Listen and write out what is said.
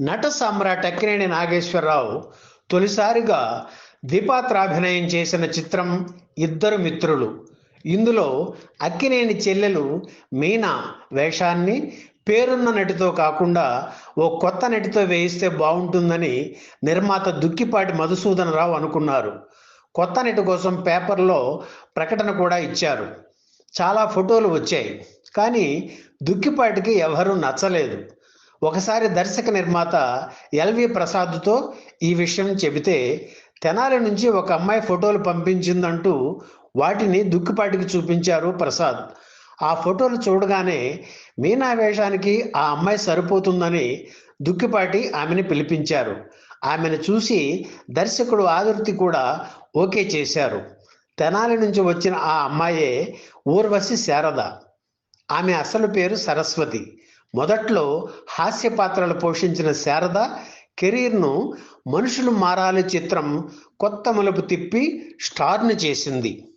నట సామ్రాట్ అక్కినేని నాగేశ్వరరావు తొలిసారిగా ద్విపాత్రాభినయం చేసిన చిత్రం ఇద్దరు మిత్రులు. ఇందులో అక్కినేని చెల్లెలు మీనా వేషాన్ని పేరున్న నటితో కాకుండా ఓ కొత్త నటితో వేయిస్తే బాగుంటుందని నిర్మాత దుక్కిపాటి మధుసూదన్ రావు అనుకున్నారు. కొత్త నటి కోసం పేపర్లో ప్రకటన కూడా ఇచ్చారు. చాలా ఫోటోలు వచ్చాయి. కానీ దుక్కిపాటికి ఎవరూ నచ్చలేదు. ఒకసారి దర్శక నిర్మాత ఎల్వి ప్రసాద్తో ఈ విషయం చెబితే తెనాలి నుంచి ఒక అమ్మాయి ఫోటోలు పంపించిందంటూ వాటిని దుక్కిపాటికి చూపించారు ప్రసాద్. ఆ ఫోటోలు చూడగానే మీనా వేషానికి ఆ అమ్మాయి సరిపోతుందని దుక్కిపాటి ఆమెను పిలిపించారు. ఆమెను చూసి దర్శకుడు ఆదుర్తి కూడా ఓకే చేశారు. తెనాలి నుంచి వచ్చిన ఆ అమ్మాయే ఊర్వశి శారద. ఆమె అసలు పేరు సరస్వతి. మొదట్లో హాస్య పాత్రలు పోషించిన శారద కెరీర్ను మనుషులు మారాలి చిత్రం కొత్త మలుపు తిప్పి స్టార్ని చేసింది.